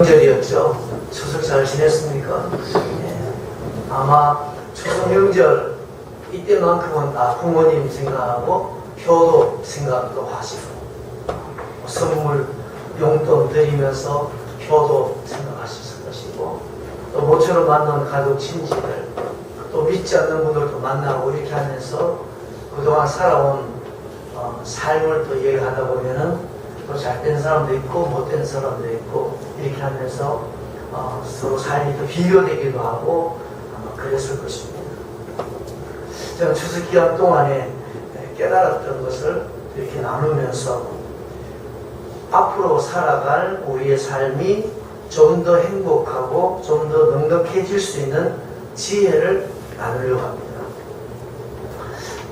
명절이었죠. 추석 잘 지냈습니까? 네. 아마 추석 명절 이때만큼은 다 부모님 생각하고 효도 생각도 하시고 선물 용돈 드리면서 효도 생각하셨을 것이고 또 모처럼 만난 가족 친지들 또 믿지 않는 분들도 만나고 이렇게 하면서 그동안 살아온 삶을 또 이해하다 보면은 또 잘된 사람도 있고 못된 사람도 있고 이렇게 하면서 서로 삶이 또 비교되기도 하고 아마 그랬을 것입니다. 저는 추석 기간 동안에 깨달았던 것을 이렇게 나누면서 앞으로 살아갈 우리의 삶이 좀 더 행복하고 좀 더 넉넉해질 수 있는 지혜를 나누려고 합니다.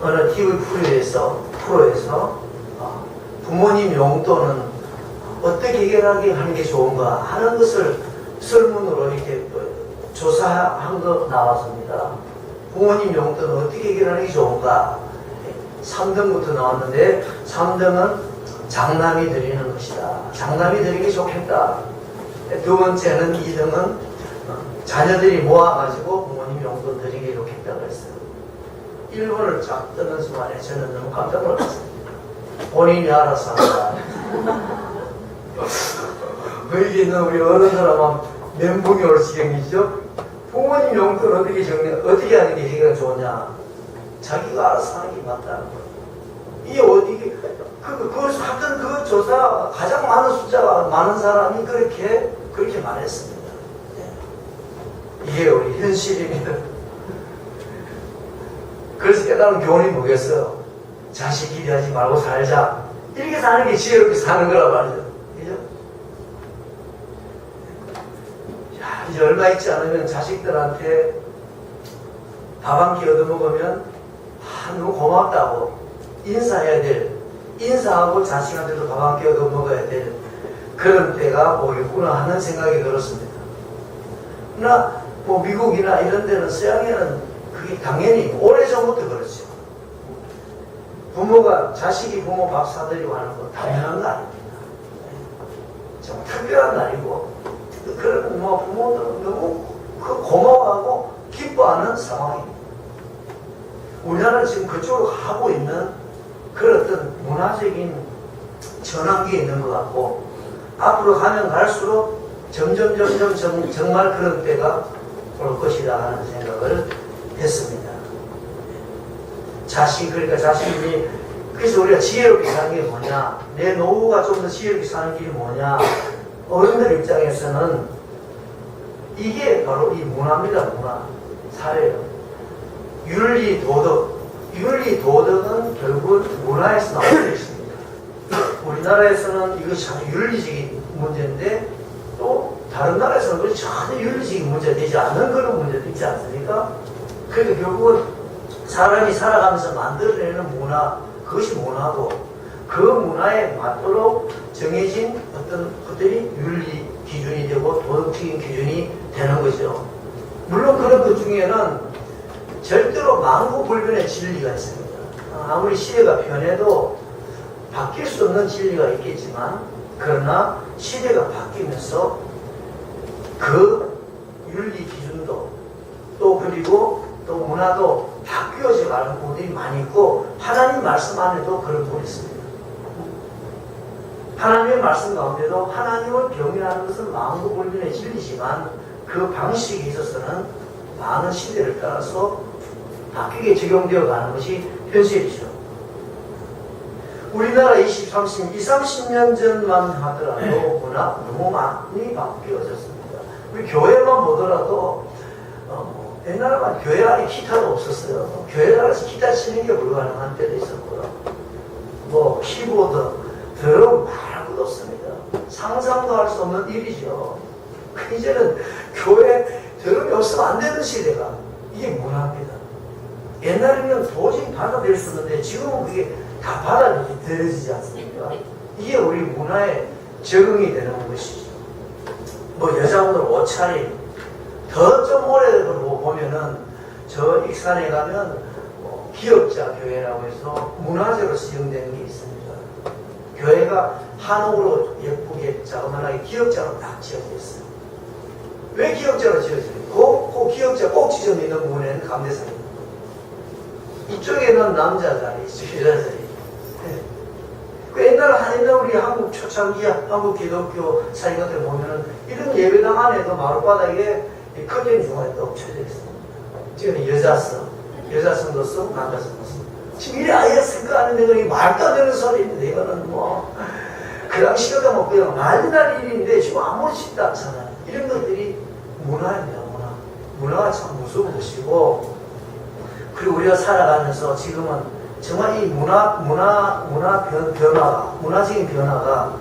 어느 TV 프로에서 부모님 용돈은 어떻게 해결하게 하는 게 좋은가 하는 것을 설문으로 이렇게 조사한 거 나왔습니다. 부모님 용돈은 어떻게 해결하는 게 좋은가? 3등부터 나왔는데 3등은 장남이 드리는 것이다. 장남이 드리는 게 좋겠다. 두 번째는 2등은 자녀들이 모아가지고 부모님 용돈 드리는 게 좋겠다고 했어요. 1번을 쫙 뜨는 순간에 저는 너무 깜짝 놀랐어요. 본인이 알아서 한다. 여기 있는 우리 어른들은 멘붕이 올 지경이죠. 부모님 용돈 어떻게 하는 게 해결이 좋냐? 자기가 알아서 하는 게 맞다는 거예요. 이게 어디, 하여튼 그 조사 가장 많은 숫자가 많은 사람이 그렇게 말했습니다. 네. 이게 우리 현실입니다. 그래서 깨달은 교훈이 뭐겠어요? 자식 기대하지 말고 살자. 이렇게 사는 게 지혜롭게 사는 거란 말이죠. 그죠? 야, 이제 얼마 있지 않으면 자식들한테 밥 한 끼 얻어먹으면 너무 고맙다고 인사해야 될, 인사하고 자식한테도 밥 한 끼 얻어먹어야 될 그런 때가 오겠구나 하는 생각이 들었습니다. 그러나 미국이나 이런 데는 서양에는 그게 당연히 오래전부터 그렇죠. 부모가 자식이 부모 밥 사드리고 하는 건 당연한 날입니다. 정말 특별한 날이고 그런 부모들은 너무 고마워하고 기뻐하는 상황입니다. 우리나라는 지금 그쪽으로 가고 있는 그런 어떤 문화적인 전환기에 있는 것 같고 앞으로 가면 갈수록 점점 정말 그런 때가 올 것이다 하는 생각을 했습니다. 그러니까 자신이 그래서 우리가 지혜롭게 사는 게 뭐냐, 내 노후가 좀 더 지혜롭게 사는 길이 뭐냐, 어른들 입장에서는 이게 바로 이 문화입니다. 문화, 사회예요. 윤리, 도덕은 결국 문화에서 나오고 있습니다. 우리나라에서는 이것이 아주 윤리적인 문제인데 또 다른 나라에서는 그것이 전혀 윤리적인 문제가 되지 않는 그런 문제도 있지 않습니까? 그러니까 결국은 사람이 살아가면서 만들어내는 문화, 그것이 문화고 그 문화에 맞도록 정해진 어떤 것들이 윤리 기준이 되고 도덕적인 기준이 되는 거죠. 물론 그런 것 중에는 절대로 망구불변의 진리가 있습니다. 아무리 시대가 변해도 바뀔 수 없는 진리가 있겠지만 그러나 시대가 바뀌면서 그 윤리 기준도 그리고 또 문화도 바뀌어져 가는 부분이 많이 있고 하나님 말씀 안에도 그런 부분이 있습니다. 하나님의 말씀 가운데도 하나님을 경외하는 것은 망구불변의 진리지만 그 방식에 있어서는 많은 시대를 따라서 바뀌게 적용되어 가는 것이 현실이죠. 우리나라 20, 30년 전만 하더라도 문화 너무 많이 바뀌어졌습니다. 우리 교회만 보더라도 옛날에만 교회 안에 기타도 없었어요. 교회 안에서 기타 치는 게 불가능한 때도 있었고요. 키보드, 드럼 말고도 없습니다. 상상도 할 수 없는 일이죠. 이제는 교회 드럼이 없으면 안 되는 시대가 이게 문화입니다. 옛날에는 도저히 받아들일 수 없는데 지금은 그게 다 받아들여지지 않습니까? 이게 우리 문화에 적응이 되는 것이죠. 여자분들 옷차림 더 좀 오래되고 보면은 저 익산에 가면 기업자 교회라고 해서 문화재로 사용되는 게 있습니다. 교회가 한옥으로 예쁘게 자그마하게 기역자로 딱 지어졌어요. 왜 기역자로 지어져요? 그 기역자 꼭지점 있는 부분에는 감대상이 있는 거예요. 이쪽에는 남자 자리, 이쪽에 여자 자리. 네. 그 옛날 우리 한국 초창기 한국 기독교 사인가들 보면은 이런 예배당 안에도 마룻바닥에 커튼 중간에 또 쳐져 있습니다. 지금 여자성도 쓰고 남자성도 쓰고. 지금 이래 아예 생각하는데 그게 말도 안 되는 소리인데 이거는 뭐 그 당시가 뭐 그냥 말도 안 일인데 지금 아무렇지도 않잖아요. 이런 것들이 문화입니다. 문화가 참 무서운 것이고, 그리고 우리가 살아가면서 지금은 정말 이 문화적인 변화가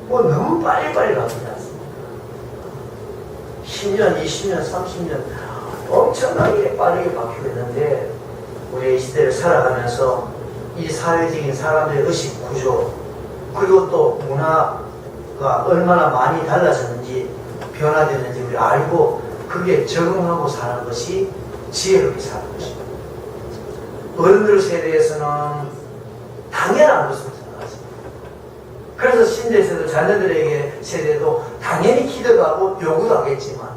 뭐 너무 빨리빨리 가지 않습니까? 10년, 20년, 30년 엄청나게 빠르게 바뀌고 있는데, 우리 이 시대를 살아가면서 이 사회적인 사람들의 의식 구조, 그리고 또 문화가 얼마나 많이 달라졌는지, 변화됐는지 우리 알고 그게 적응하고 사는 것이 지혜롭게 사는 것입니다. 어른들 세대에서는 당연한 것으로 생각하십니다. 그래서 신대 세대 자녀들에게 세대도 당연히 기대도 하고 요구도 하겠지만,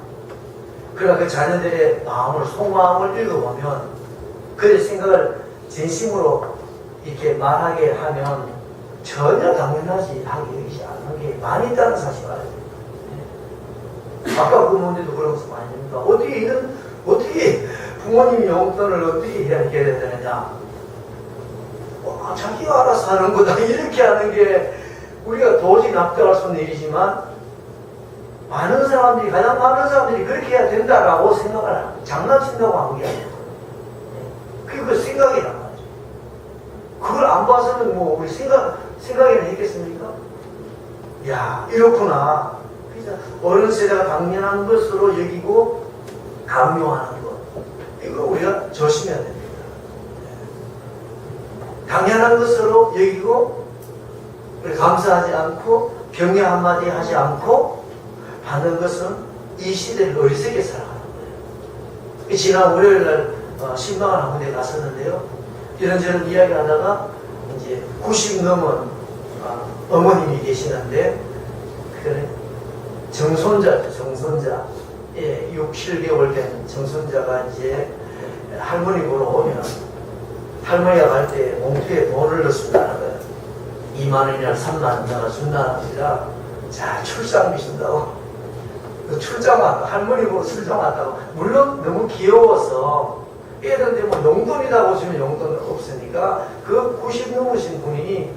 그러나 그 자녀들의 마음을, 속마음을 읽어보면 그의 생각을 진심으로 이렇게 말하게 하면 전혀 당연하지 하게 여기지 않는 게 많이 있다는 사실을 알아야 됩니다. 아까 그 문제도 그런 것이 많이 됩니다. 어떻게 부모님 용돈을 어떻게 해야 되느냐. 자기가 알아서 하는 거다. 이렇게 하는 게 우리가 도저히 납득할 수 없는 일이지만, 가장 많은 사람들이 그렇게 해야 된다라고 생각을 하는 거예요. 장난친다고 하는 게 아니에요. 그게 그 생각이란 말이죠. 그걸 안 봐서는 뭐 우리 생각이나 했겠습니까? 야, 이렇구나. 어른 세대가 당연한 것으로 여기고 강요하는 것, 이거 우리가 조심해야 됩니다. 당연한 것으로 여기고 감사하지 않고 격려 한마디 하지 않고 받는 것은 이 시대를 어리석게 살아가는 거예요. 지난 월요일날 신방을 한 군데 갔었는데요, 이런저런 이야기하다가 이제 90 넘은 어머님이 계시는데, 정손자, 예, 6, 7개월 된 정손자가 이제 할머니 보러 오면 할머니가 갈 때 봉투에 돈을 넣습니다는 거예요. 2만 원이나 3만 원이나 준다는 아니라, 자, 출장 미신다고. 출장 왔다. 할머니 보러 출장 왔다고. 물론 너무 귀여워서 애들한테 뭐 용돈이라고 주면 용돈 없으니까 그 90 넘으신 분이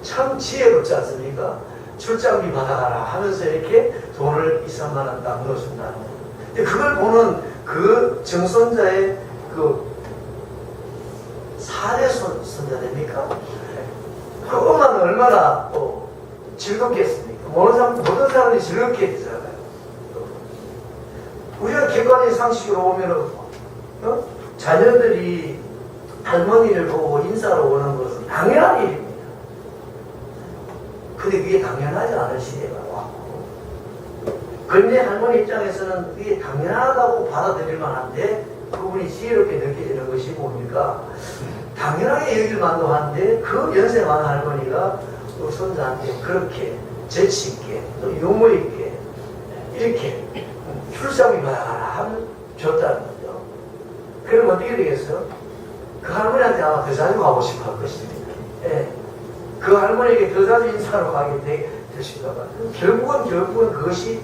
참 지혜롭지 않습니까? 출장비 받아가라 하면서 이렇게 돈을 2, 3만 원 딱 넣어준다는 거예요. 근데 그걸 보는 그 정손자의 그 4대 손자 됩니까? 그 엄마는 얼마나 또 즐겁겠습니까? 모든 사람들이 즐겁게 되잖아요. 우리가 객관적인 상식으로 보면은, 자녀들이 할머니를 보고 인사로 오는 것은 당연한 일입니다. 근데 그게 당연하지 않은 시대가 왔고, 그런데 할머니 입장에서는 그게 당연하다고 받아들일 만한데, 그분이 지혜롭게 느껴지는 것이 뭡니까? 당연하게 여길 만도 한데, 그 연세 많은 할머니가 또 손자한테 그렇게 재치있게, 또 유머있게, 이렇게 출장비 받아가라 하면 줬다는 거죠. 그럼 어떻게 되겠어요? 그 할머니한테 아마 더 자주 가고 싶어 할 것입니다. 예. 그 할머니에게 더 자주 인사로 가게 되실까 봐요. 결국은 그것이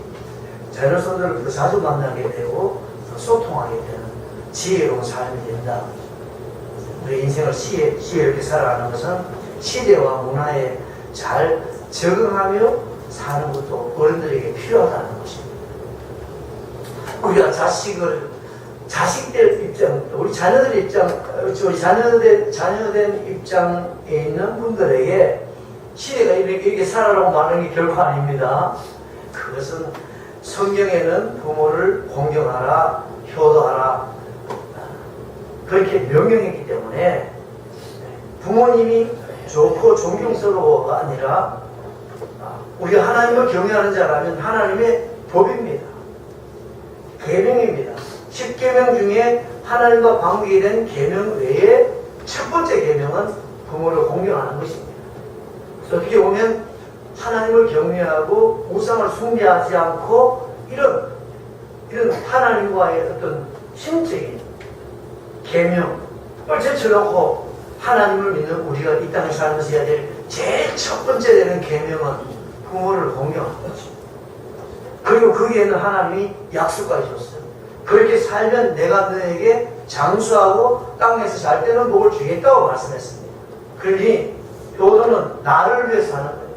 자녀손들을 더 자주 만나게 되고 더 소통하게 되는 지혜로운 삶이 된다. 우리 인생을 지혜롭게 살아가는 것은 시대와 문화에 잘 적응하며 사는 것도 어른들에게 필요하다는 것입니다. 우리가 자식들 입장, 우리 자녀들 입장, 우리 자녀된 입장에 있는 분들에게 시대가 이렇게 살아라고 말하는 게 결코 아닙니다. 그것은 성경에는 부모를 공경하라, 효도하라, 그렇게 명령했기 때문에 부모님이 좋고 존경스러워가 아니라 우리가 하나님을 경외하는 자라면 하나님의 법입니다. 계명입니다. 10계명 중에 하나님과 관계된 계명 외에 첫 번째 계명은 부모를 공경하는 것입니다. 그래서 어떻게 보면 하나님을 경외하고 우상을 숭배하지 않고 이런 하나님과의 어떤 심적인 계명을 제쳐놓고 하나님을 믿는 우리가 이 땅에 살면서 해야 될 제일 첫 번째 되는 계명은 부모를 공경하는 거죠. 그리고 거기에는 하나님이 약속까지 줬어요. 그렇게 살면 내가 너에게 장수하고 땅에서 잘 되는 복을 주겠다고 말씀했습니다. 그러니 효도는 나를 위해서 하는 거예요.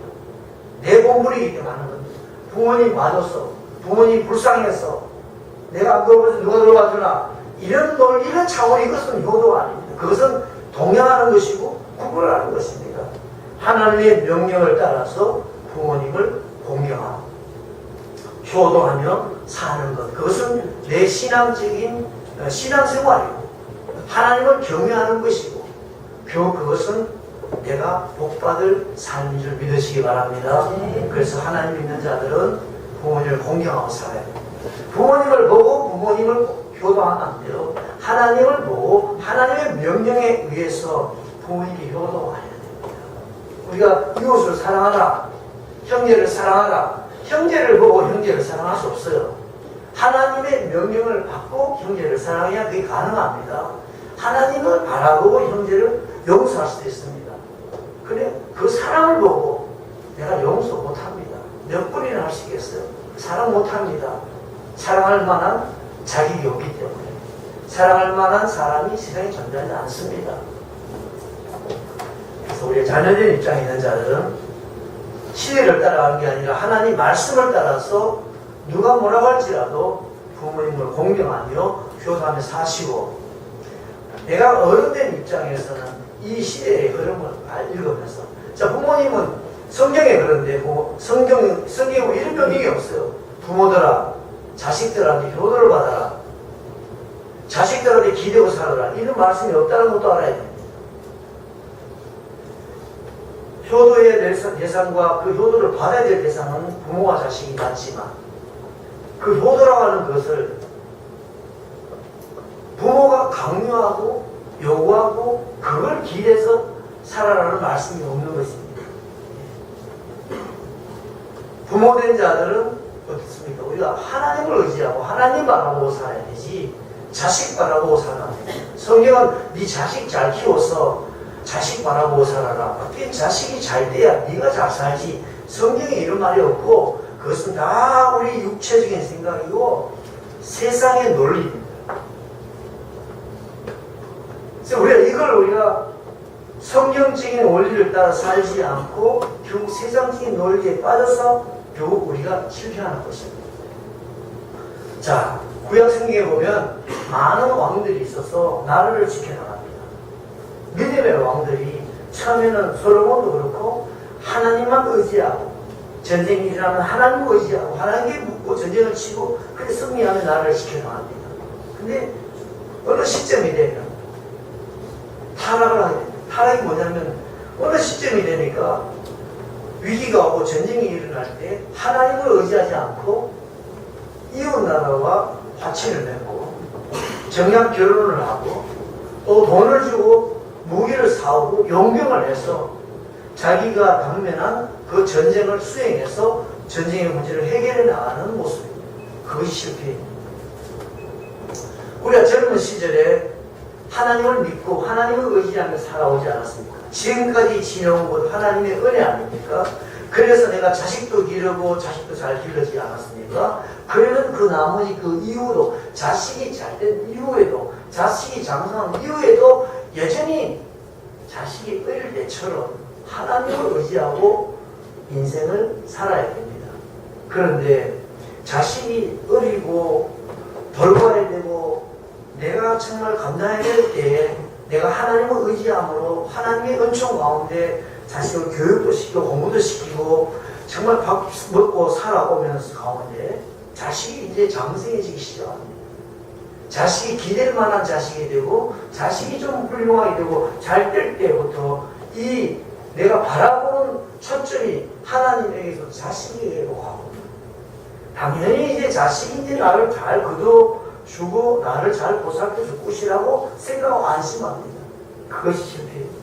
내 보물이기 때문에 하는 겁니다. 부모님 맞았어. 부모님 불쌍해서 내가 안 돌봐서 누가 돌봐주나 이런 차원이 이것은 효도가 아닙니다. 그것은 동행하는 것이고 구걸하는 것입니다. 하나님의 명령을 따라서 부모님을 공경하고 효도하며 사는 것, 그것은 내 신앙적인 신앙생활이고 하나님을 경외하는 것이고 그것은 내가 복받을 삶인 줄 믿으시기 바랍니다. 그래서 하나님 믿는 자들은 부모님을 공경하고 살아야 됩니다. 부모님을 보고 부모님을 효도하면 안 돼요. 하나님을 보고 하나님의 명령에 의해서 부모님께 효도해야 됩니다. 우리가 이웃을 사랑하라, 형제를 사랑하라, 형제를 보고 형제를 사랑할 수 없어요. 하나님의 명령을 받고 형제를 사랑해야 그게 가능합니다. 하나님을 바라보고 형제를 용서할 수도 있습니다. 그래, 그 사랑을 보고 내가 용서 못합니다. 몇 번이나 할 수 있겠어요? 사랑 못합니다. 사랑할 만한 자격이 없기 때문에. 사랑할 만한 사람이 세상에 존재하지 않습니다. 그래서 우리 자녀된 입장에 있는 자들은 시대를 따라가는 게 아니라 하나님 말씀을 따라서 누가 뭐라고 할지라도 부모님을 공경하며 효도하며 사시고, 내가 어른된 입장에서는 이 시대의 흐름을 읽으면서, 자, 부모님은 성경에 그런데 성경에 뭐 이런 명령이 없어요. 부모들아 자식들한테 효도를 받아라, 자식들한테 기대고 살아라, 이런 말씀이 없다는 것도 알아야 됩니다. 효도해야 될 대상과 그 효도를 받아야 될 대상은 부모와 자식이 같지만, 그 효도라고 하는 것을 부모가 강요하고 요구하고 그걸 기대서 살아라는 말씀이 없는 것입니다. 부모된 자들은 어떻습니까? 우리가 하나님을 의지하고 하나님 바라보고 살아야 되지 자식 바라보고 살아야 됩니다. 성경은 네 자식 잘 키워서 자식 바라보고 살아라. 어떻게 자식이 잘 돼야 네가 잘 살지. 성경에 이런 말이 없고 그것은 다 우리 육체적인 생각이고 세상의 논리입니다. 그래서 우리가 성경적인 원리를 따라 살지 않고 결국 세상적인 논리에 빠져서 결국 우리가 실패하는 것입니다. 자, 구약 성경에 보면 많은 왕들이 있어서 나라를 지켜나갑니다. 믿음의 왕들이 처음에는 솔로몬도 그렇고 하나님만 의지하고 전쟁이 일어나면 하나님을 의지하고 하나님께 묻고 전쟁을 치고 그렇게 승리하며 나라를 지켜나갑니다. 근데 어느 시점이 되면 타락을 하게 됩니다. 타락이 뭐냐면 어느 시점이 되니까 위기가 오고 전쟁이 일어날 때 하나님을 의지하지 않고 이웃나라와 화친을 맺고 정략 결혼을 하고 또 돈을 주고 무기를 사오고 용병을 해서 자기가 당면한 그 전쟁을 수행해서 전쟁의 문제를 해결해 나가는 모습입니다. 그것이 실패입니다. 우리가 젊은 시절에 하나님을 믿고 하나님을 의지하며 살아오지 않았습니까? 지금까지 지내온 것 하나님의 은혜 아닙니까? 그래서 내가 자식도 기르고 자식도 잘 기르지 않았습니까? 그러면 그 나머지 그 이후도 자식이 잘된 이후에도 자식이 장성한 이후에도 여전히 자식이 어릴 때처럼 하나님을 의지하고 인생을 살아야 됩니다. 그런데 자식이 어리고 돌봐야 되고 내가 정말 감당해야 될 때 내가 하나님을 의지함으로 하나님의 은총 가운데 자식을 교육도 시키고 공부도 시키고 정말 밥 먹고 살아오면서 가운데 자식이 이제 장성해지기 시작합니다. 자식이 기댈 만한 자식이 되고 자식이 좀 훌륭하게 되고 잘 될 때부터 이 내가 바라보는 초점이 하나님에게서 자식에게로 가고, 당연히 이제 자식이 이제 나를 잘 거둬주고 나를 잘 보살펴줄 것이라고 생각하고 안심합니다. 그것이 실패입니다.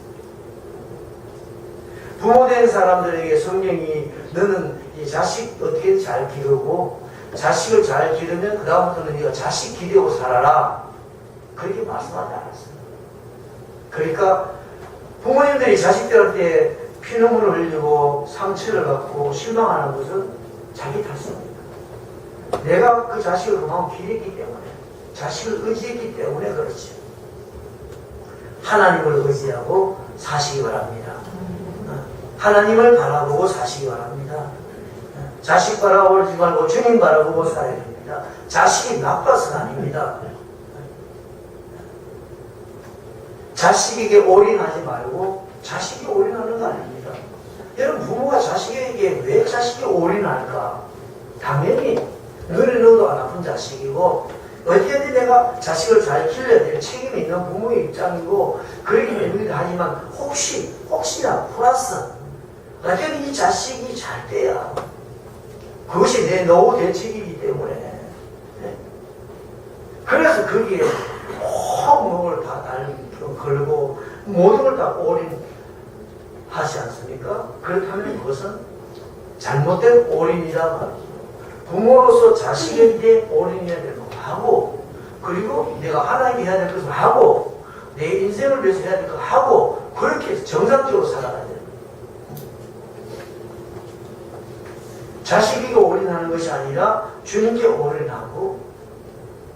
부모된 사람들에게 성경이 너는 이 자식 어떻게 잘 기르고 자식을 잘 기르면 그 다음부터는 네가 자식 기르고 살아라. 그렇게 말씀하지 않았어요. 그러니까 부모님들이 자식들한테 피눈물을 흘리고 상처를 갖고 실망하는 것은 자기 탓입니다. 내가 그 자식을 그만큼 기르기 때문에, 자식을 의지했기 때문에 그렇지. 하나님을 의지하고 사시기 바랍니다. 하나님을 바라보고 사시기 바랍니다. 자식 바라보지 말고 주님 바라보고 살아야 됩니다. 자식이 나빠서가 아닙니다. 자식에게 올인하지 말고 자식이 올인하는 거 아닙니다. 여러분, 부모가 자식에게 왜 자식이 올인할까? 당연히 눈에 넣어도 안 아픈 자식이고 어쨌든 내가 자식을 잘 키워야 될 책임이 있는 부모의 입장이고 그러기 때문이기도 하지만 혹시나 플러스 어쨌든 이 자식이 잘 돼야 그것이 내 노후 대책이기 때문에 그래서 거기에 몸을 다 걸고 모든 걸 다 올인하지 않습니까? 그렇다면 그것은 잘못된 올인이다 말이죠. 부모로서 자식에게 올인해야 될 거 하고 그리고 내가 하나님이 해야 될 것을 하고 내 인생을 위해서 해야 될 거 하고 그렇게 정상적으로 살아가야 돼요. 자식에게 올인하는 것이 아니라 주님께 올인하고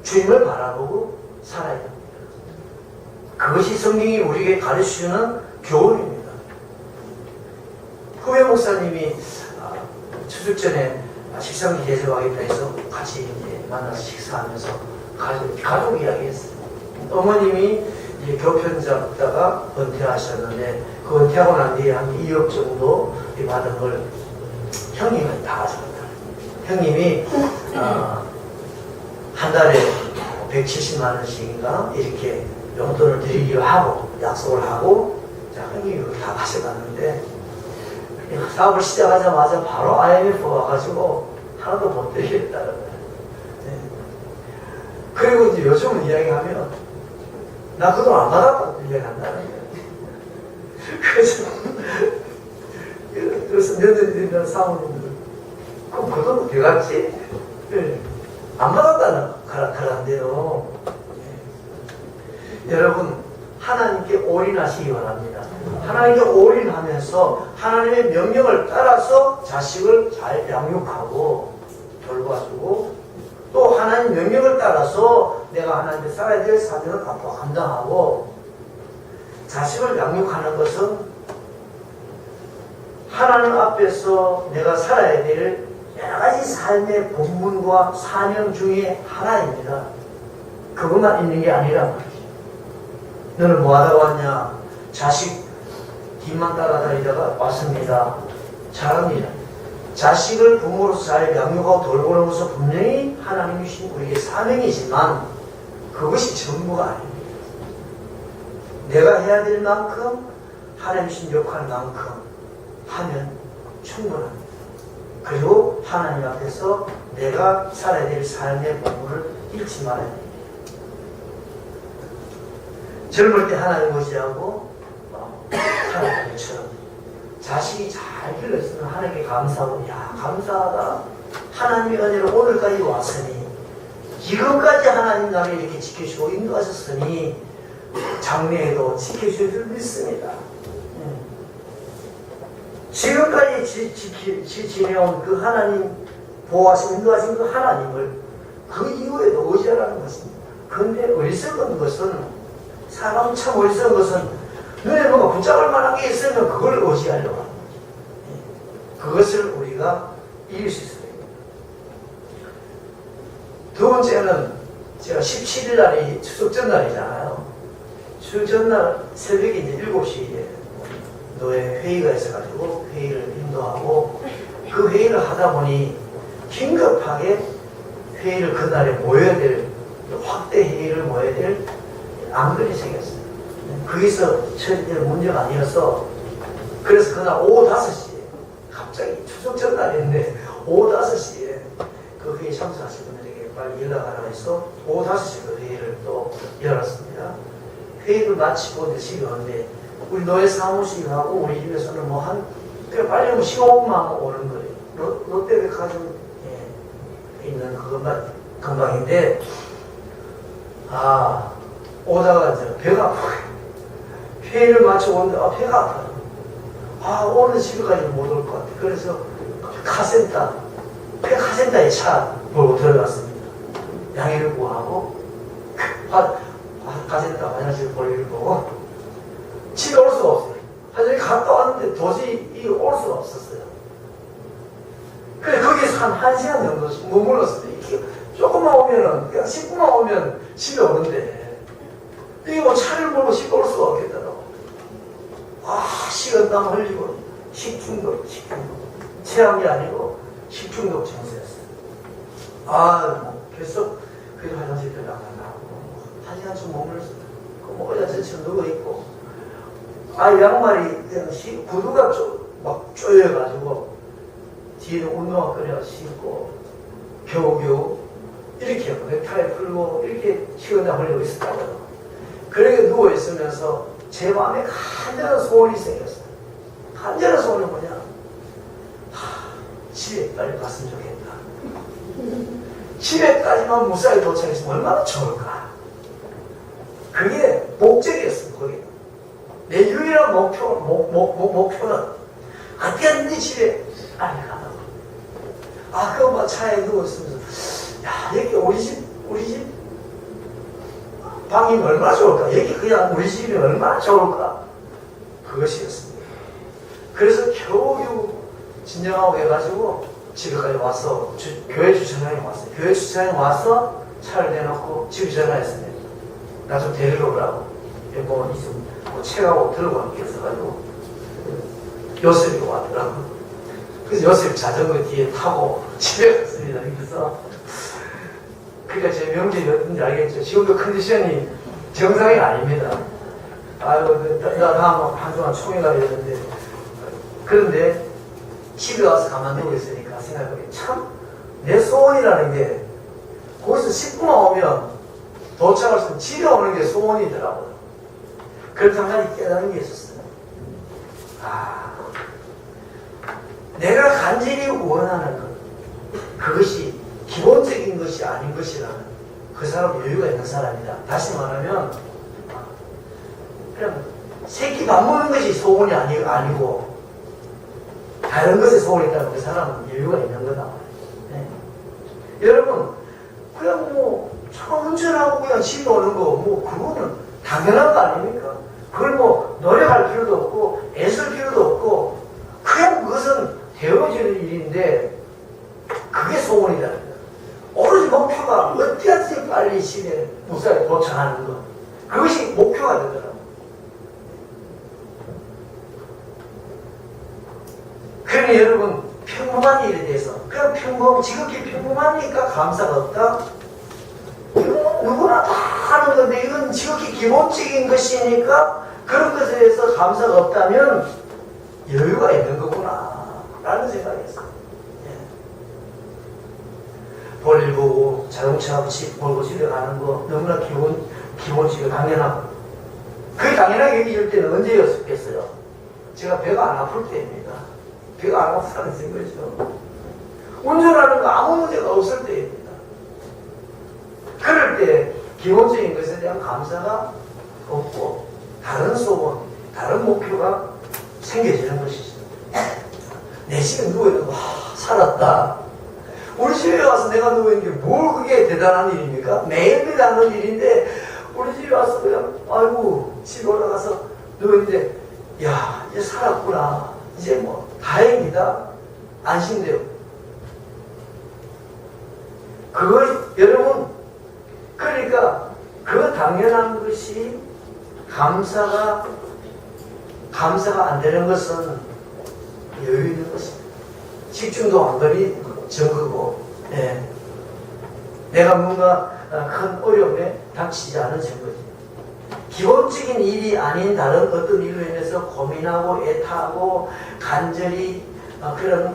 주님을 바라보고 살아야 됩니다. 그것이 성경이 우리에게 가르치는 교훈입니다. 후배 목사님이 추석 전에 식상기 예배하겠다 해서 같이 이제 만나서 식사하면서 가족 이야기했어요. 어머님이 이제 교편 잡다가 은퇴하셨는데 그 은퇴하고 난 뒤에 한 2억 정도 받은 걸 형님한테 다 가져갔다. 형님이 한 달에 170만 원씩인가 이렇게 용돈을 드리기로 하고 약속을 하고 자 형님이 그걸 다 가져갔는데 사업을 시작하자마자 바로 IMF 와가지고 하나도 못 드리겠다는 거예요. 네. 그리고 이제 요즘은 이야기하면 나 그 돈 안 받았다고 이야기한다는 거예요. 그래서 며느리들이나 사모님들 그럼 그 돈 어디 갔지? 네. 안 받았다는 가라는데요. 네. 여러분 하나님께 올인하시기 바랍니다. 하나님께 올인하면서 하나님의 명령을 따라서 자식을 잘 양육하고 돌봐주고 또 하나님 명령을 따라서 내가 하나님께 살아야 될 사명을 앞으로 감당하고 자식을 양육하는 것은 하나님 앞에서 내가 살아야 될 여러 가지 삶의 본분과 사명 중에 하나입니다. 그것만 있는 게 아니라 말이죠. 너는 뭐 하다 왔냐? 자식 뒤만 따라다니다가 왔습니다. 잘합니다. 자식을 부모로서 잘 양육하고 돌보는 것은 분명히 하나님이 주신 우리에게 사명이지만 그것이 전부가 아닙니다. 내가 해야 될 만큼 하나님이 주신 역할만큼 하면 충분합니다. 그리고 하나님 앞에서 내가 살아야 될 삶의 본분을 잃지 말아야 됩니다. 젊을 때 하나님 의지하고 살아가는 것처럼 자식이 잘 길러있으면 하나님께 감사하고 야 감사하다 하나님의 은혜로 오늘까지 왔으니 지금까지 하나님 나를 이렇게 지켜주고 인도하셨으니 장래에도 지켜주실 줄 믿습니다. 지금까지 지내온 그 하나님 보호하시고 인도하신 그 하나님을 그 이후에도 의지하라는 것입니다. 그런데 어리석은 것은 사람 참 어리석은 것은 눈에 뭔가 붙잡을 만한 게 있으면 그걸 의지하려고 합니다. 그것을 우리가 이길 수 있어야 됩니다. 두 번째는 제가 17일 날이 추석 전날이잖아요. 추석 전날 새벽에 이제 7시에 노예 회의가 있어가지고 회의를 인도하고 그 회의를 하다 보니 긴급하게 회의를 그날에 모여야 될 확대 회의를 모여야 될 안건이 생겼어요. 거기서 처리될 문제가 아니어서 그래서 그날 오후 5시에 갑자기 추석 전날인데 오후 5시에 그 회의 참석하신 분들에게 빨리 연락하라고 해서 오후 5시에 그 회의를 또 열었습니다. 회의를 마치고 이제 집에 왔는데 우리 노예 사무실하고 우리 집에서는 그래 빨리 오면 15분만 오는 거예요. 롯데백화점에 있는 그것만 건강인데, 오다가 이제 배가 아파요. 회의를 마치고 오는데 배가 아파요. 오늘 집에까지 못 올 것 같아. 그래서 카센터에 차 몰고 들어갔습니다. 양해를 구하고 카센터 화장실 볼일을 보고 집에 올 수가 없어요. 화장실 갔다 왔는데 도저히 올 수가 없었어요. 그래 거기서 한 1시간 정도 머물렀어요. 이렇게 조금만 오면은 그냥 10분만 오면 집에 오는데 이게 뭐 차를 몰고 집에 올 수가 없겠더라고. 식은땀 흘리고 식중독 체함이 아니고 식중독 증세였어요. 계속 그래도 화장실 들어가고 1시간쯤 머물렀어요. 의자 전체 누워있고 양말이 그냥 구두가 막 쪼여가지고 뒤에 운동화 꺼내서 신고 겨우겨우 이렇게 하고 넥타이 풀고 이렇게 식은땀 흘리고 있었다고요. 그렇게 누워있으면서 제 마음에 간절한 소원이 생겼어요. 간절한 소원이 뭐냐? 집에 빨리 갔으면 좋겠다. 집에까지만 무사히 도착했으면 얼마나 좋을까? 그게 목적이었어요. 그게 내 유일한 목표는 어떻게든지 집에 빨리 가다. 그거 차에 누워있으면서 여기 우리 집 방이 얼마나 좋을까? 여기 그냥 우리 집이 얼마나 좋을까? 그것이었습니다. 그래서 겨우 진정하고 해가지고 집에까지 와서 교회 주차장에 왔어요. 교회 주차장에 와서 차를 내놓고 집에 전화했습니다. 나 좀 데리러 오라고. 책하고 들고 간 게 있어가지고 요셉이 왔더라고. 그래서 요셉 자전거 뒤에 타고 집에 갔습니다. 그래서 그러니까 제 명제이 어떤지 알겠죠. 지금도 컨디션이 정상이 아닙니다. 나 한동안 총회가 되는데 그런데 집에 와서 가만 누워 있으니까 생각해보니 참 내 소원이라는 게 거기서 10분만 오면 도착할 수 있는 집에 오는 게 소원이더라고요. 그래서 한 가지 깨달은 게 있었어요. 내가 간절히 원하는 것, 그것이 기본적인 것이 아닌 것이라는 그 사람 여유가 있는 사람이다. 다시 말하면 그냥 새끼 밥 먹는 것이 소원이 아니고 다른 것에 소원이 있다면 그 사람은 여유가 있는 거다. 네. 여러분 그냥 청전하고 그냥 집에 오는 거 그거는 당연한 거 아닙니까? 그걸 노력할 필요도 없고 애쓸 필요도 없고 그냥 그것은 되어지는 일인데 그게 소원이다. 오로지 목표가 어떻게 빨리 집에 무사히 도착하는 것, 그것이 목표가 되더라고요. 그러니 여러분 평범한 일에 대해서 그냥 지극히 평범하니까 감사가 없다? 이건 누구나 다 하는 건데 이건 지극히 기본적인 것이니까 그런 것에 대해서 감사가 없다면 여유가 있는 거구나 라는 생각이 했어요. 볼일 보고 자동차 몰고 집에 가는 거 너무나 기본적이고 당연하고 그게 당연하게 여겨질 때는 언제였겠어요? 제가 배가 안 아플 때입니다. 배가 안 아프다는 거죠. 운전하는 거 아무 문제가 없을 때입니다. 그럴 때 기본적인 것에 대한 감사가 없고 다른 소원, 다른 목표가 생겨지는 것이죠. 내 집에 누워있는 거 살았다. 우리 집에 와서 내가 누워있는 게 뭘 그게 대단한 일입니까? 매일매일 하는 일인데 우리 집에 와서 그냥 집에 올라가서 누워있는데 이제 살았구나. 이제 다행이다. 안심돼요. 그걸 여러분 그러니까 그 당연한 것이 감사가 안 되는 것은 여유 있는 것입니다. 집중도 안 걸리 적고 내가 뭔가 큰 어려움에 닥치지 않은 증거지. 기본적인 일이 아닌 다른 어떤 일로 인해서 고민하고 애타하고 간절히 그런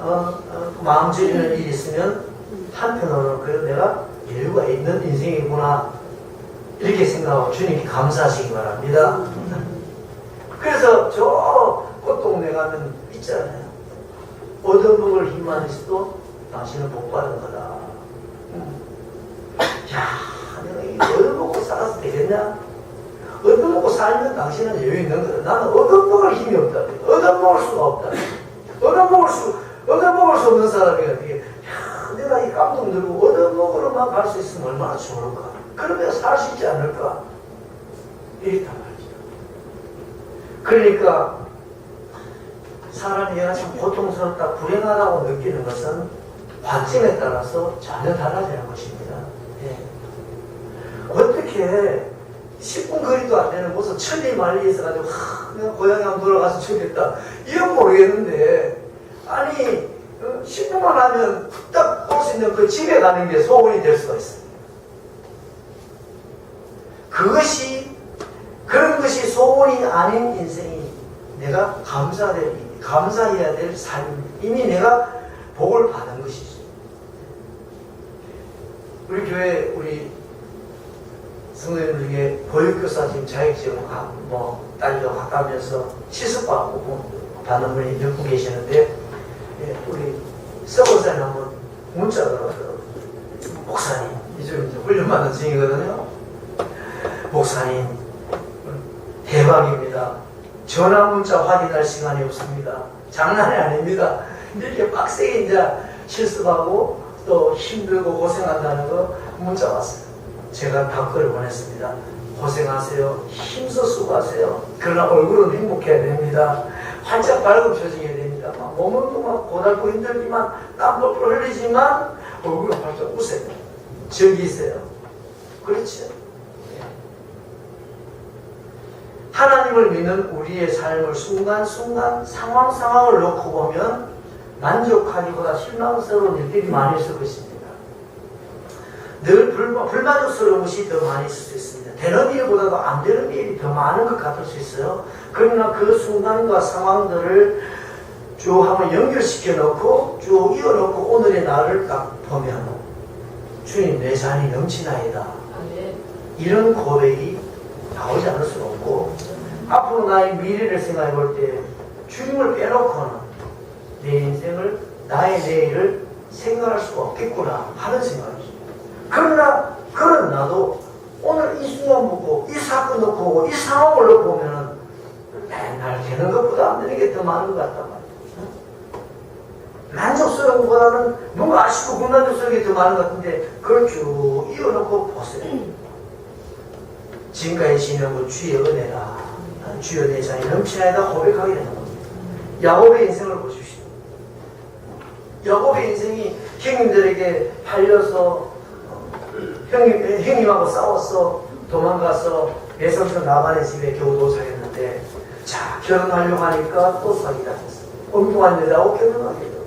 마음 졸이는 일이 있으면 한편으로는 그래도 내가 여유가 있는 인생이구나 이렇게 생각하고 주님께 감사하시기 바랍니다. 그래서 저 꽃동네 가면 있잖아요. 얻어먹을 힘만 있어도 당신은 복 받은 거다. 야, 내가 이 얻어먹고 살아서 되겠냐? 얻어먹고 살면 당신은 여유 있는 거다. 나는 얻어먹을 힘이 없다. 얻어먹을 수가 없다. 얻어먹을 수 없는 사람이야. 야, 내가 이 감동 들고 얻어먹으러만 갈 수 있으면 얼마나 좋을까? 그러면 살 수 있지 않을까? 이랬단 말이죠. 그러니까 사람이 내가 참 고통스럽다, 불행하다고 느끼는 것은 관점에 따라서 전혀 달라지는 것입니다. 예. 어떻게 10분 거리도 안 되는 무슨 천리 말리 있어가지고 내가 고향에 한번 돌아가서 좋겠다 이건 모르겠는데, 아니 10분만 하면 딱 올 수 있는 그 집에 가는 게 소원이 될 수가 있어요. 그런 것이 소원이 아닌 인생이 내가 감사해야 될 삶입니다. 이미 내가 복을 받은 것이죠. 우리 교회 우리 성도님들 중에 보육교사 지금 자격증 딸려 가까면서 실습받고 받는 분이 몇 분 계시는데, 예, 우리 서원사님 한번 문자가 들어왔더라고요. 목사님, 이쪽에 이제 훈련받는 중이거든요. 목사님, 대박입니다. 전화 문자 확인할 시간이 없습니다. 장난이 아닙니다. 이렇게 빡세게 이제 실습하고 또 힘들고 고생한다는 거 문자 왔어요. 제가 답글을 보냈습니다. 고생하세요. 힘써 수고하세요. 그러나 얼굴은 행복해야 됩니다. 활짝 밝은 표정이어야 됩니다. 몸은 또 고달고 힘들지만 땀도 흘리지만 얼굴은 활짝 웃어요. 즐기세요. 그렇죠? 하나님을 믿는 우리의 삶을 순간순간 상황을 놓고 보면 만족하기보다 실망스러운 일들이 많이 있을 것입니다. 늘 불만족스러운 것이 더 많이 있을 수 있습니다. 되는 일보다도 안 되는 일이 더 많은 것 같을 수 있어요. 그러나 그 순간과 상황들을 쭉 한번 연결시켜 놓고 쭉 이어 놓고 오늘의 나를 딱 보면 주님 내 잔이 넘치나이다. 이런 고백이 나오지 않을 수가 없고, 앞으로 나의 미래를 생각해 볼 때 주님을 빼놓고는 내 인생을, 나의 내일을 생각할 수가 없겠구나 하는 생각이죠. 그러나 그런 나도 오늘 이 순간 보고 이 사건 놓고 보고 이 상황을 놓고 보면은 맨날 되는 것보다 안 되는 게 더 많은 것 같단 말이에요. 만족스러운 것보다는 뭔가 아쉽고 불만족스러운 게 더 많은 것 같은데, 그걸 쭉 이어놓고 보세요. 지금까지 지내온 주의 은혜라, 주여 내 잔이 넘치나이다 고백하게 되는 겁니다. 야곱의 인생을 보십시오. 야곱의 인생이 형님들에게 팔려서 형님하고 싸웠어, 도망가서 외삼촌 라반의 집에 겨우 도착했는데, 자 결혼하려고 하니까 또 사기당했어. 엉뚱한 여자하고 결혼하게 돼요.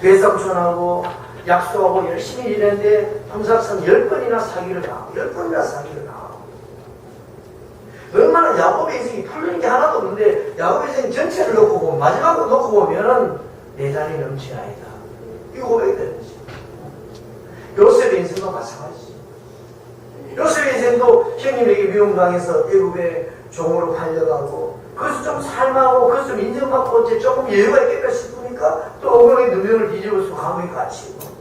외삼촌하고 약속하고 열심히 일했는데 품삯은 10번이나 사기를 당하고 10번이나 사기를 당하고, 얼마나 야곱의 인생이 풀리는 게 하나도 없는데 야곱의 인생 전체를 놓고 보면, 마지막으로 놓고 보면은 내 잔이 넘치나이다. 이거 고백이 되는 거지. 요셉의 인생도 마찬가지지. 요셉의 인생도 형님에게 미움당해서 애굽의 종으로 팔려가고, 그래서 좀 삶하고 그래서 좀 인정받고 이제 조금 여유가 있겠다 싶으니까 또 엉덩이 누명을 뒤집어서 감옥에 갇히고,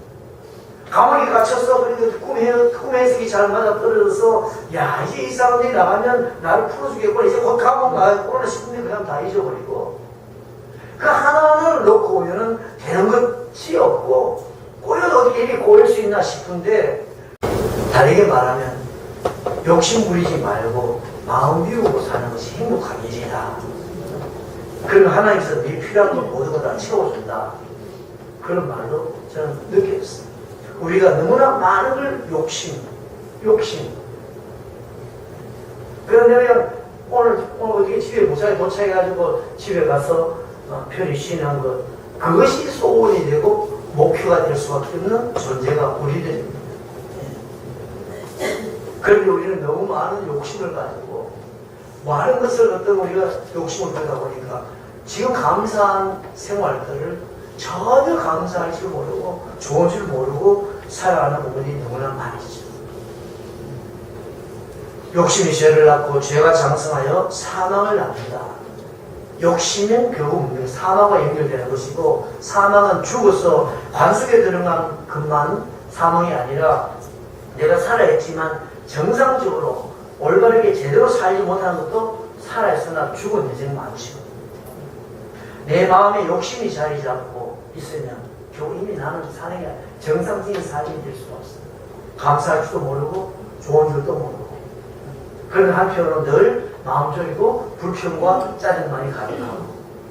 감옥에 갇혀서 꿈의 해석이 잘 맞아 떨어져서 야 이제 이 사람들이 나가면 나를 풀어주겠구나, 이제 곧 감옥 나가겠구나 싶은데 그냥 다 잊어버리고, 그 하나하나를 놓고 보면은 되는 것이 없고, 꼬여도 어떻게 이렇게 꼬일 수 있나 싶은데, 다르게 말하면 욕심 부리지 말고 마음 비우고 사는 것이 행복한 일이다. 그러면 하나님께서 네 필요한 것 모든 걸 다 채워준다. 그런 말로 저는 느꼈습니다. 우리가 너무나 많은 걸 욕심. 그런데 그냥 오늘 어떻게 집에 무사히 도착해가지고 집에 가서 편히 쉬는 것, 그것이 소원이 되고 목표가 될 수밖에 없는 존재가 우리들입니다. 그런데 우리는 너무 많은 욕심을 가지고 많은 것을 어떤 우리가 욕심을 들다 보니까 지금 감사한 생활들을 전혀 감사할 줄 모르고 좋은 줄 모르고 살아가는 부분이 너무나 많이죠. 욕심이 죄를 낳고 죄가 장성하여 사망을 낳는다. 욕심은 결국 사망과 연결되는 것이고, 사망은 죽어서 관속에 들어간 것만 사망이 아니라 내가 살아있지만 정상적으로 올바르게 제대로 살지 못하는 것도 살아있으나 죽은 인생 많죠. 내 마음에 욕심이 자리 잡고 있으면 결국 이미 나는 사는 게 정상적인 삶이 될 수가 없어요. 감사할 줄도 모르고 좋은 줄도 모르고, 그런 한편으로 늘 마음 졸이고 불평과 짜증만이 가득하고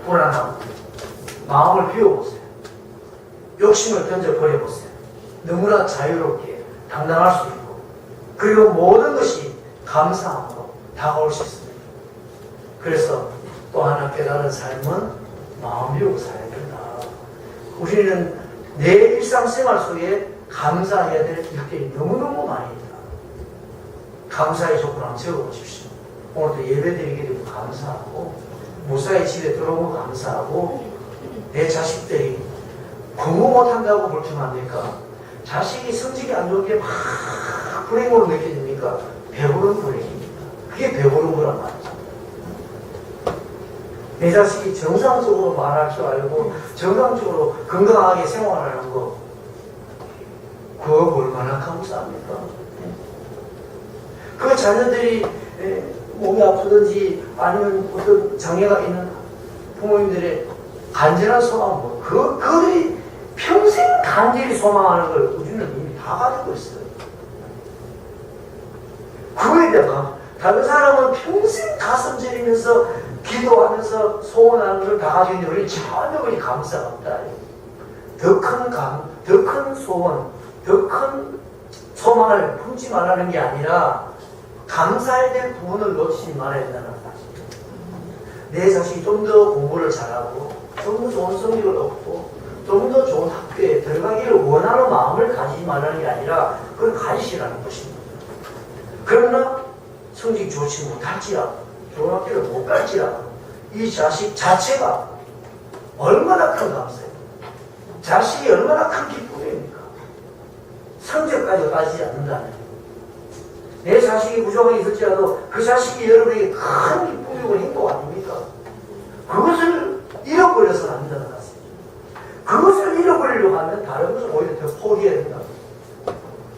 불안하고. 마음을 비워보세요. 욕심을 던져버려보세요. 너무나 자유롭게 당당할 수 있고, 그리고 모든 것이 감사함으로 다가올 수 있습니다. 그래서 또 하나 깨달은 삶은 마음 비우고 살아야 된다. 우리는 내 일상생활 속에 감사해야 될 일들이 너무너무 많이 있다. 감사의 조건 한번 적어보십시오. 오늘도 예배드리게 되고 감사하고, 무사히 집에 들어온 거 감사하고, 내 자식들이 공부 못한다고 불평 안 될까? 자식이 성적이 안 좋은 게 막 불행으로 느껴집니까? 배부른 불행입니다. 그게 배부른 거란 말이죠. 내 자식이 정상적으로 말할 줄 알고 정상적으로 건강하게 생활하는 거, 그거 얼마나 감사합니까? 그 자녀들이 몸이 아프든지 아니면 어떤 장애가 있는 부모님들의 간절한 소망, 그들이 평생 간절히 소망하는 걸 우리는 이미 다 가지고 있어요. 그거에 대한 다른 사람은 평생 가슴 저리면서 기도하면서 소원하는 걸 다 가지고 있는데 우리는 전혀 그리 감사가 없다. 더 큰 소원, 더 큰 소망을 품지 말라는 게 아니라 감사해야 될 부분을 놓치지 말아야 된다는 사실. 내 자식이 좀 더 공부를 잘하고 좀 더 좋은 성적을 얻고 좀 더 좋은 학교에 들어가기를 원하는 마음을 가지지 말라는 게 아니라 그걸 가지시라는 것입니다. 그러나 성적이 좋지 못할지라도, 좋은 학교를 못 갈지라도 이 자식 자체가 얼마나 큰 감사예요. 자식이 얼마나 큰 기쁨입니까? 성적까지 따지지 않는다면. 내 자식이 부족하게 있을지라도 그 자식이 여러분에게 큰 기쁨이고 행복 아닙니까? 그것을 잃어버려서는 안 된다는 것입니다. 그것을 잃어버리려고 하면 다른 것을 오히려 더 포기해야 된다.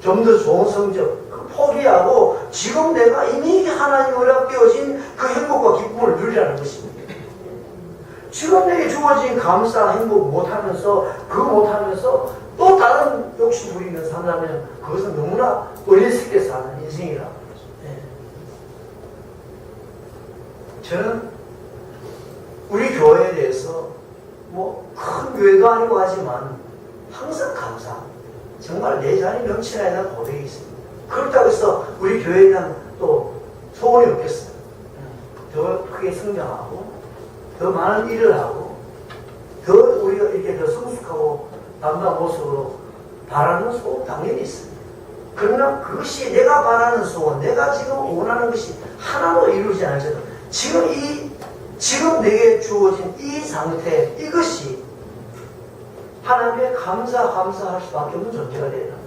좀 더 좋은 성적, 포기하고 지금 내가 이미 하나님 은혜가 깨어진 그 행복과 기쁨을 누리라는 것입니다. 지금 내게 주어진 감사, 행복 못하면서, 그거 못하면서 또 다른 욕심 부리면서 한다면 그것은 너무나 어리석게 사는 인생이라고 그러죠. 네. 저는 우리 교회에 대해서 큰 교회도 아니고 하지만 항상 감사합니다. 정말 내 자리 넘치나에 대한 고백이 있습니다. 그렇다고 해서 우리 교회에 대한 또 소원이 없겠어요. 더 크게 성장하고 더 많은 일을 하고 더 우리가 이렇게 더 성숙하고 담대한 모습으로 바라는 소원 당연히 있습니다. 그러나 그것이 내가 바라는 소원, 내가 지금 원하는 것이 하나도 이루어지지 않을지라도 지금 내게 주어진 이 상태, 이것이 하나님께 감사할 수밖에 없는 존재가 되는 거죠.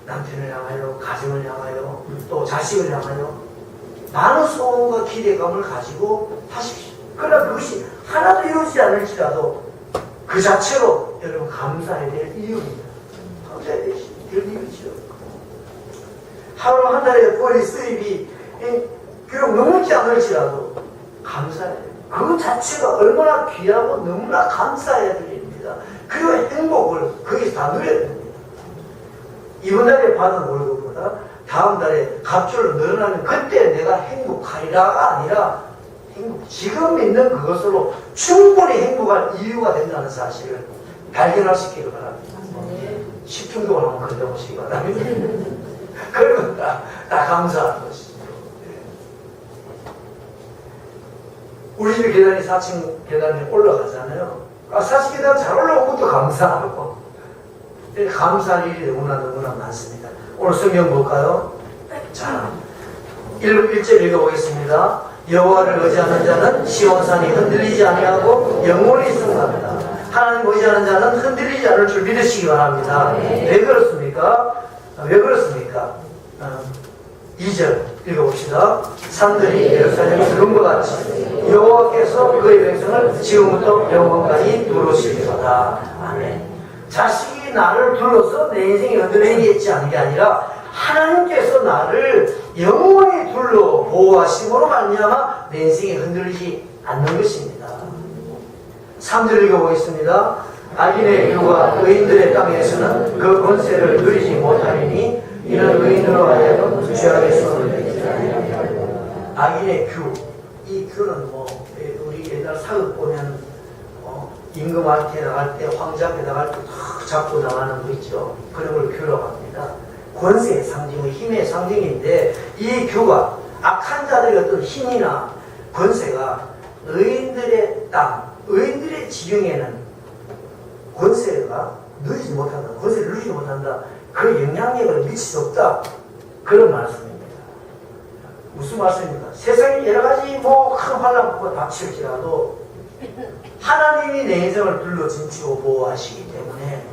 남편을 향하여, 가정을 향하여, 또 자식을 향하여 많은 소원과 기대감을 가지고 하십시오. 그러나 그것이 하나도 이루어지지 않을지라도 그 자체로 여러분 감사해야 될 이유입니다. 감사해야 될 이유죠. 하루 한 달에 벌이 수입이 비록 넘지 않을지라도 감사해야 돼요. 그 자체가 얼마나 귀하고 너무나 감사해야 될 일입니다. 그리고 행복을 거기서 다 누려야 됩니다. 이번 달에 받은 월급보다 다음 달에 갑절로 늘어나면 그때 내가 행복하리라가 아니라 지금 있는 그것으로 충분히 행복할 이유가 된다는 사실을 발견할 수 있기를 바랍니다. 10분 동안 한번 건져보시기 바랍니다. 그러면 다 감사하는 것이죠. 우리 집 계단이 4층 계단에 올라가잖아요. 4층 계단 잘 올라온 것도 감사하고 감사할 일이 너무나 많습니다. 오늘 성경 볼까요? 자, 1절 읽어보겠습니다. 여호와를 의지하는 자는 시온산이 흔들리지 아니하고 영원히 승합니다. 하나님 의지하는 자는 흔들리지 않을 줄 믿으시기 바랍니다. 왜 그렇습니까? 2절 읽어봅시다. 산들이 예루살렘 들은 것 같이 여호와께서 그의 백성을 지금부터 영원까지 두르시리로다. 아멘. 자식이 나를 둘러서 내 인생이 흔들리겠지 하는 게 아니라 하나님께서 나를 영원히 둘러 보호하심으로 말미암아 내 인생이 흔들리지 않는 것입니다. 3절 읽어보겠습니다. 악인의 규가 의인들의 땅에서는 그 권세를 누리지 못하리니 이는 의인으로 하여금 죄악에서 악인의 규. 이 규는 우리 옛날 사극 보면 임금한테 나갈 때, 황제한테 나갈 때 탁 잡고 나가는 거 있죠. 그런 걸 규라고 합니다. 권세의 상징, 힘의 상징인데 이 규가 악한 자들의 어떤 힘이나 권세가 의인들의 땅, 의인들의 지경에는 권세가 누리지 못한다. 권세를 누리지 못한다. 그 영향력을 미칠 수 없다. 그런 말씀입니다. 무슨 말씀입니까? 세상에 여러 가지 큰 환란과 닥칠지라도 하나님이 내 인생을 둘러 진치고 보호하시기 때문에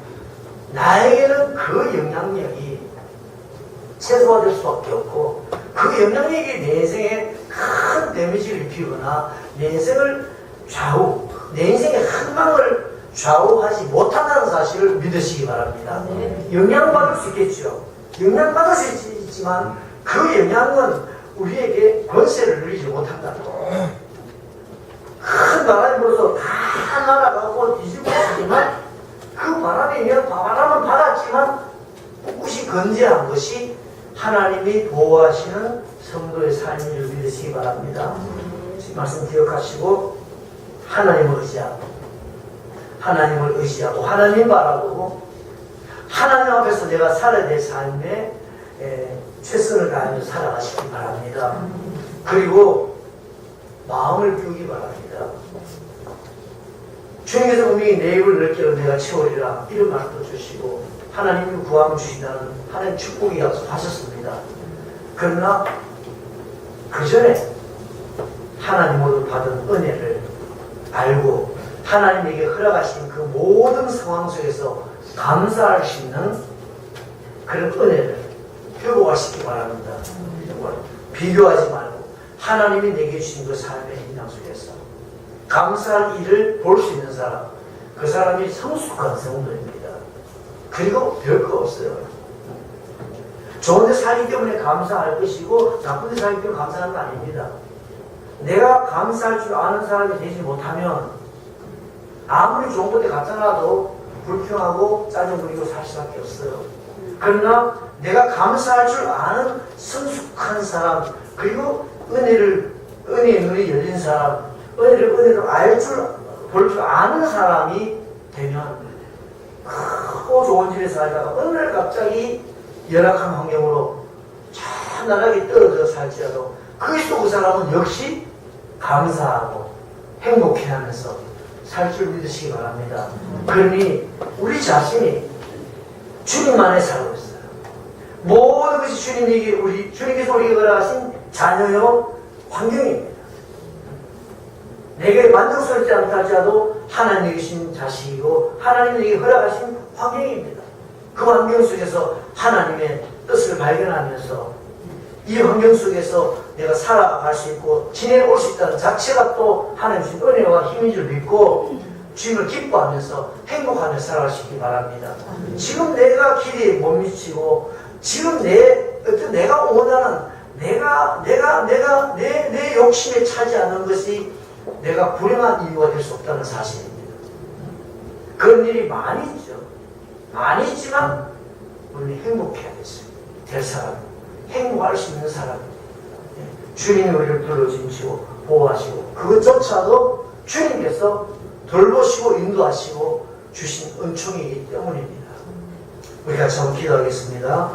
나에게는 그 영향력이 최소화될 수밖에 없고 그 영향력이 내 인생에 큰 데미지를 입히거나 내 인생을 내 인생의 한 방을 좌우하지 못한다는 사실을 믿으시기 바랍니다. 영향받을 수 있겠죠. 영향받을 수 있지만 그 영향은 우리에게 권세를 누리지 못한다. 큰 바람으로서 다 날아가고 뒤집어지지만 그 바람이면 바람은 받았지만 꿋꿋이 건재한 것이 하나님이 보호하시는 성도의 삶을 믿으시기 바랍니다. 말씀 기억하시고 하나님을 의지하고 하나님 바라보고 하나님 앞에서 내가 살아야 될 삶에 최선을 다하며 살아가시기 바랍니다. 그리고 마음을 비우기 바랍니다. 주님께서 분명히 내 입을 넓게로 내가 채우리라 이런 말도 주시고 하나님이 구하면 주신다는 하나님 축복이 약속하셨습니다. 그러나 그 전에 하나님으로 받은 은혜를 알고 하나님에게 허락하신 그 모든 상황 속에서 감사할 수 있는 그런 은혜를 회복하시기 바랍니다. 비교하지 말고 하나님이 내게 주신 그 삶의 힘량 속에서 감사할 일을 볼 수 있는 사람, 그 사람이 성숙한 성도입니다. 그리고 별거 없어요. 좋은 데 살기 때문에 감사할 것이고 나쁜 데 살기 때문에 감사하는 거 아닙니다. 내가 감사할 줄 아는 사람이 되지 못하면 아무리 좋은 곳에 갔잖아도 불평하고 짜증 부리고 살 수밖에 없어요. 그러나 내가 감사할 줄 아는 성숙한 사람, 그리고 은혜의 눈이 열린 사람, 은혜를 볼 줄 아는 사람이 되면 크고 좋은 집에 살다가 어느 날 갑자기 열악한 환경으로 찬란하게 떨어져 살지라도 거기서 그 사람은 역시 감사하고 행복해하면서 살 줄 믿으시기 바랍니다. 그러니 우리 자신이 주님 안에 살고 있어요. 모든 것이 주님께서 우리에게 허락하신 자녀요 환경입니다. 내게 만족스럽지 않다 할지라도 하나님이 주신 자식이고 하나님이 허락하신 환경입니다. 그 환경 속에서 하나님의 뜻을 발견하면서 이 환경 속에서 내가 살아갈 수 있고 지내올 수 있다는 자체가 또 하나님 주신 은혜와 힘인 줄 믿고 주님을 기뻐하면서 행복하며 살아갈 수 있기 바랍니다. 지금 내가 기대에 못 미치고 지금 내가 원하는 내 욕심에 차지 않는 것이 내가 불행한 이유가 될 수 없다는 사실입니다. 그런 일이 많이 있죠. 많이 있지만 우리는 행복해야겠어요. 될 사람, 행복할 수 있는 사람, 주님이 우리를 둘러주시고 보호하시고 그것조차도 주님께서 돌보시고 인도하시고 주신 은총이기 때문입니다. 우리가 참 기도하겠습니다.